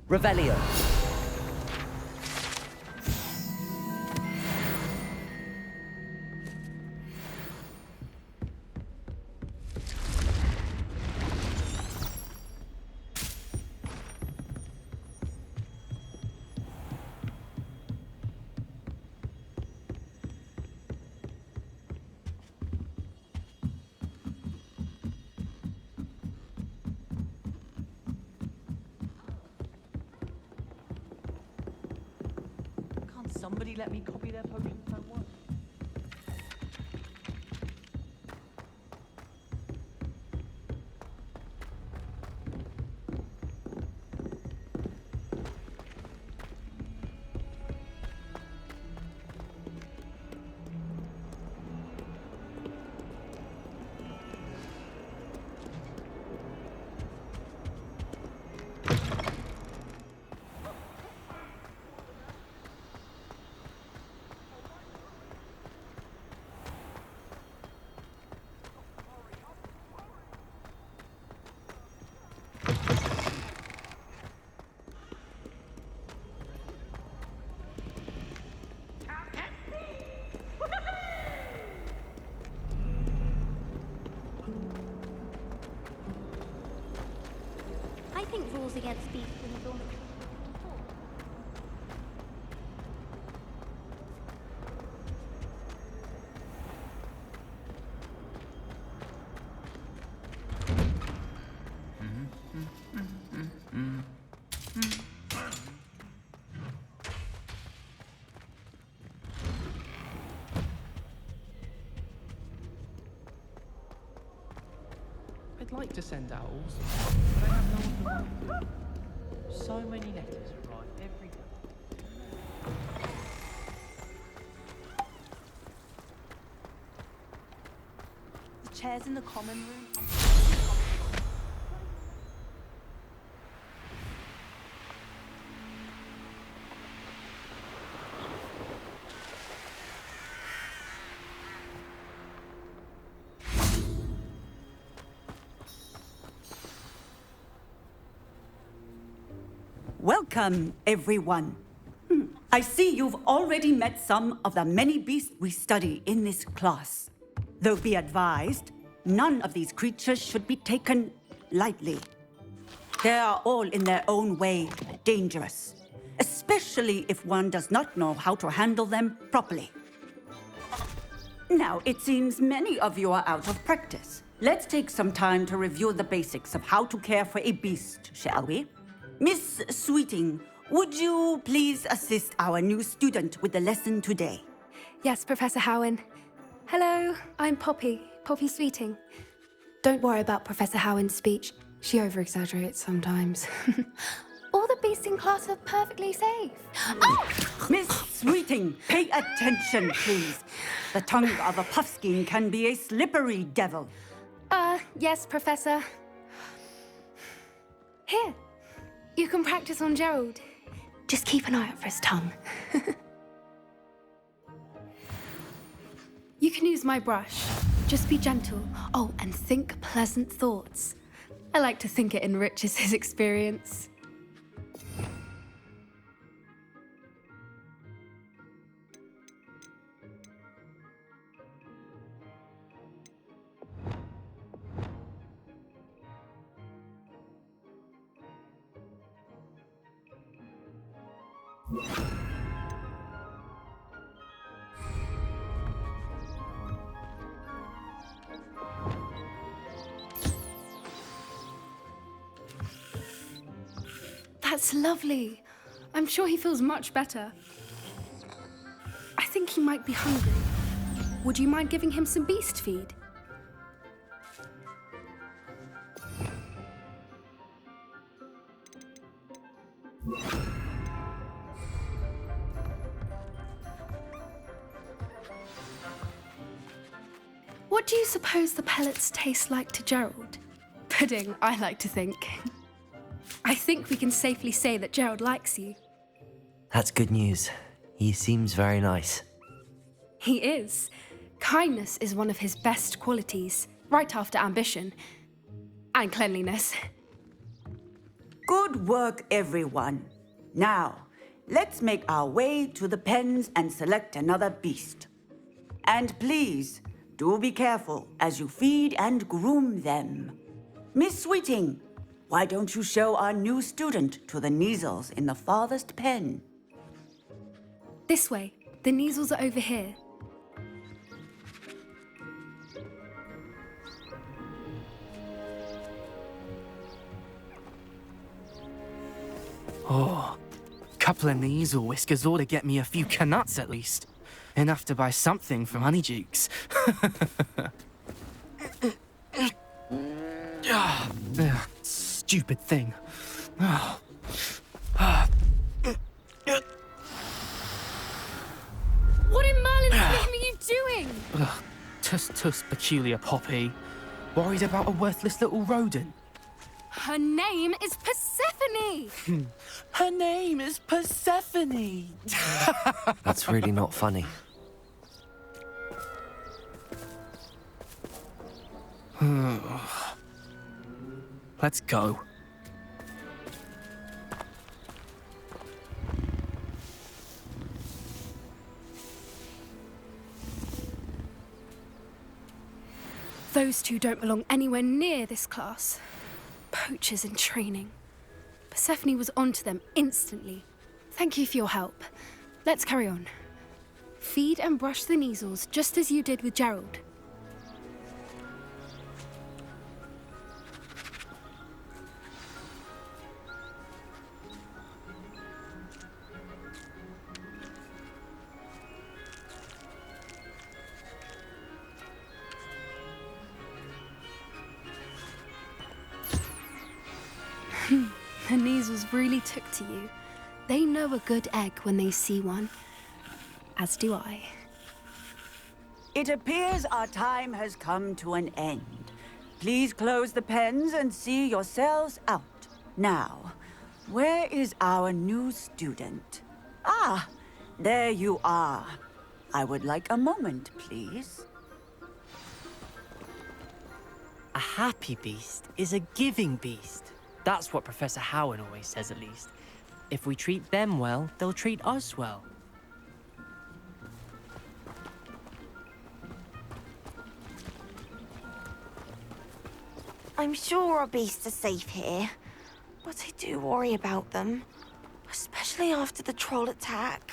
Revelio. Somebody let me copy their potions don't work. I think rules against beef in the dormitory. I'd like to send owls, but I have no one to write to. So many letters arrive every day. The chairs in the common room are Welcome, everyone. I see you've already met some of the many beasts we study in this class. Though be advised, none of these creatures should be taken lightly. They are all in their own way dangerous, especially if one does not know how to handle them properly. Now, it seems many of you are out of practice. Let's take some time to review the basics of how to care for a beast, shall we? Miss Sweeting, would you please assist our new student with the lesson today? Yes, Professor Howen. Hello, I'm Poppy Sweeting. Don't worry about Professor Howen's speech. She over-exaggerates sometimes. All the beasts in class are perfectly safe. Oh! Miss Sweeting, pay attention, please. The tongue of a puffskein can be a slippery devil. Yes, Professor. Here, you can practice on Gerald. Just keep an eye out for his tongue. You can use my brush. Just be gentle. Oh, and think pleasant thoughts. I like to think it enriches his experience. That's lovely. I'm sure he feels much better. I think he might be hungry. Would you mind giving him some beast feed? What do you suppose the pellets taste like to Gerald? Pudding, I like to think. I think we can safely say that Gerald likes you. That's good news. He seems very nice. He is. Kindness is one of his best qualities, right after ambition. And cleanliness. Good work, everyone. Now, let's make our way to the pens and select another beast. And please, do be careful as you feed and groom them. Miss Sweeting, why don't you show our new student to the Kneazles in the farthest pen? This way. The Kneazles are over here. Oh, couple of Kneazle whiskers ought to get me a few canuts at least. Enough to buy something from Honeydukes. Stupid thing. What in Merlin's name are you doing? Tuss, peculiar Poppy. Worried about a worthless little rodent. Her name is Persephone! Her name is Persephone. That's really not funny. Let's go. Those two don't belong anywhere near this class. Poachers in training. Persephone was onto them instantly. Thank you for your help. Let's carry on. Feed and brush the Kneazles just as you did with Gerald. The Kneazles really took to you. They know a good egg when they see one. As do I. It appears our time has come to an end. Please close the pens and see yourselves out. Now, where is our new student? Ah, there you are. I would like a moment, please. A happy beast is a giving beast. That's what Professor Howard always says, at least. If we treat them well, they'll treat us well. I'm sure our beasts are safe here, but I do worry about them, especially after the troll attack.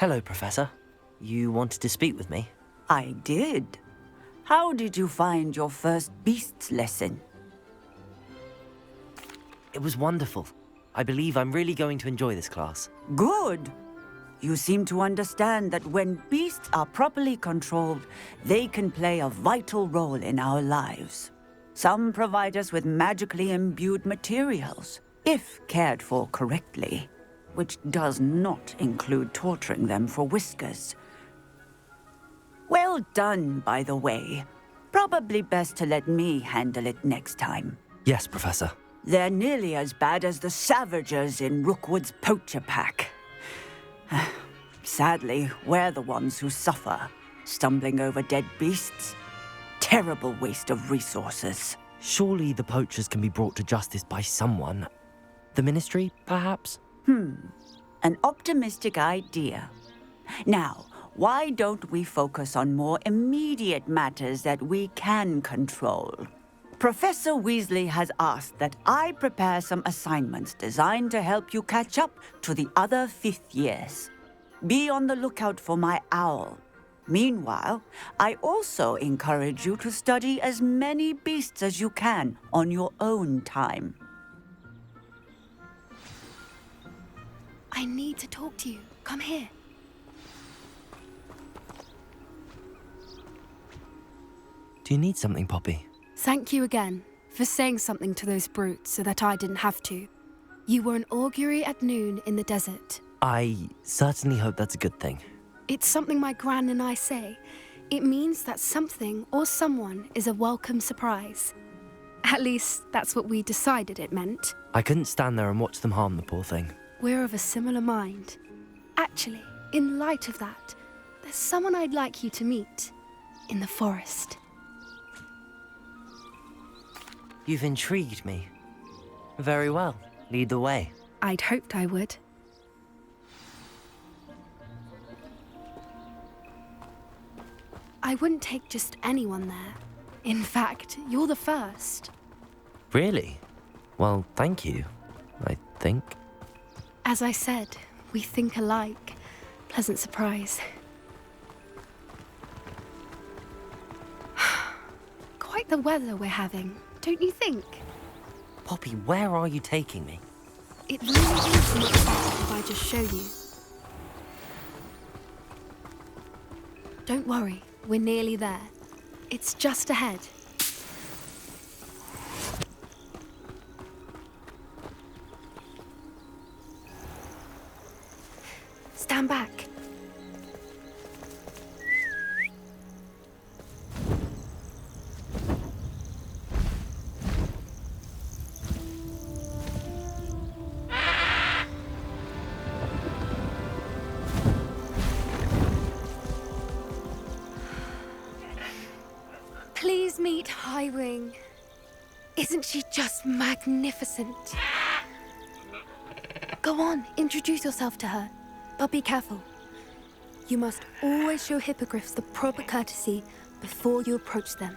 Hello, Professor. You wanted to speak with me? I did. How did you find your first beasts lesson? It was wonderful. I believe I'm really going to enjoy this class. Good. You seem to understand that when beasts are properly controlled, they can play a vital role in our lives. Some provide us with magically imbued materials, if cared for correctly, which does not include torturing them for whiskers. Well done, by the way. Probably best to let me handle it next time. Yes, Professor. They're nearly as bad as the Savagers in Rookwood's poacher pack. Sadly, we're the ones who suffer, stumbling over dead beasts. Terrible waste of resources. Surely the poachers can be brought to justice by someone. The Ministry, perhaps? An optimistic idea. Now, why don't we focus on more immediate matters that we can control? Professor Weasley has asked that I prepare some assignments designed to help you catch up to the other fifth years. Be on the lookout for my owl. Meanwhile, I also encourage you to study as many beasts as you can on your own time. I need to talk to you. Come here. Do you need something, Poppy? Thank you again for saying something to those brutes so that I didn't have to. You were an augury at noon in the desert. I certainly hope that's a good thing. It's something my gran and I say. It means that something or someone is a welcome surprise. At least, that's what we decided it meant. I couldn't stand there and watch them harm the poor thing. We're of a similar mind. Actually, in light of that, there's someone I'd like you to meet in the forest. You've intrigued me. Very well. Lead the way. I'd hoped I would. I wouldn't take just anyone there. In fact, you're the first. Really? Well, thank you, I think. As I said, we think alike. Pleasant surprise. Quite the weather we're having, don't you think? Poppy, where are you taking me? It really is much better if I just show you. Don't worry, we're nearly there. It's just ahead. Stand back. Please meet Highwing. Isn't she just magnificent? Go on, introduce yourself to her. But be careful. You must always show hippogriffs the proper courtesy before you approach them.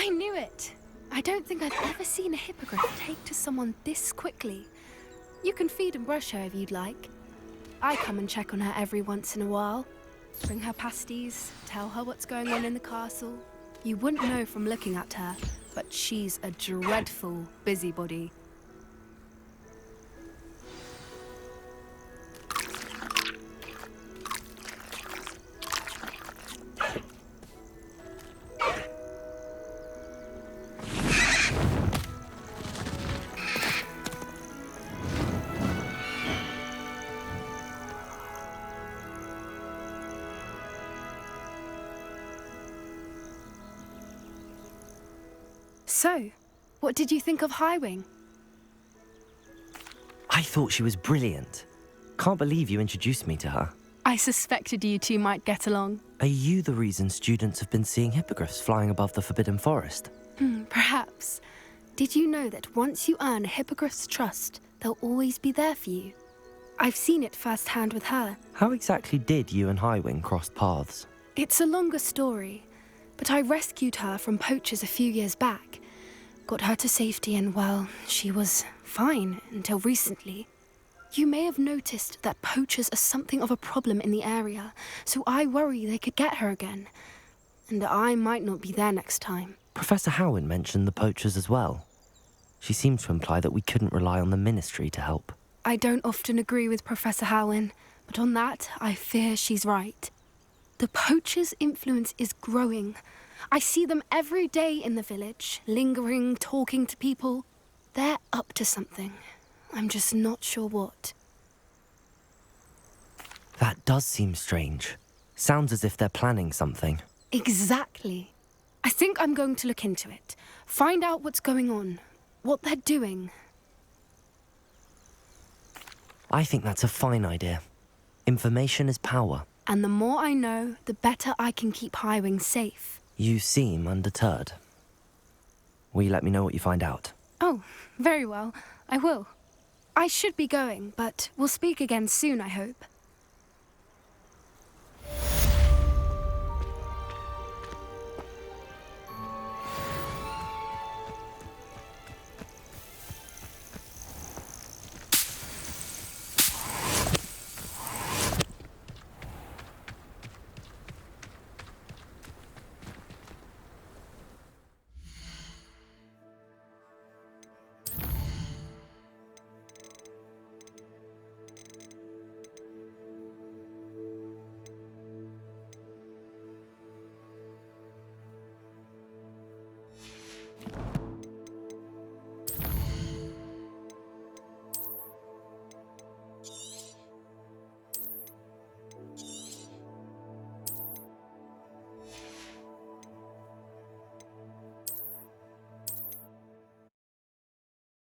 I knew it! I don't think I've ever seen a hippogriff take to someone this quickly. You can feed and brush her if you'd like. I come and check on her every once in a while. Bring her pasties, tell her what's going on in the castle. You wouldn't know from looking at her, but she's a dreadful busybody. So, what did you think of Highwing? I thought she was brilliant. Can't believe you introduced me to her. I suspected you two might get along. Are you the reason students have been seeing hippogriffs flying above the Forbidden Forest? Perhaps. Did you know that once you earn a hippogriff's trust, they'll always be there for you? I've seen it firsthand with her. How exactly did you and Highwing cross paths? It's a longer story, but I rescued her from poachers a few years back. Got her to safety and, well, she was fine until recently. You may have noticed that poachers are something of a problem in the area, so I worry they could get her again. And I might not be there next time. Professor Howin mentioned the poachers as well. She seemed to imply that we couldn't rely on the Ministry to help. I don't often agree with Professor Howin, but on that, I fear she's right. The poachers' influence is growing. I see them every day in the village, lingering, talking to people. They're up to something. I'm just not sure what. That does seem strange. Sounds as if they're planning something. Exactly. I think I'm going to look into it. Find out what's going on. What they're doing. I think that's a fine idea. Information is power. And the more I know, the better I can keep Highwing safe. You seem undeterred. Will you let me know what you find out? Oh, very well. I will. I should be going, but we'll speak again soon, I hope.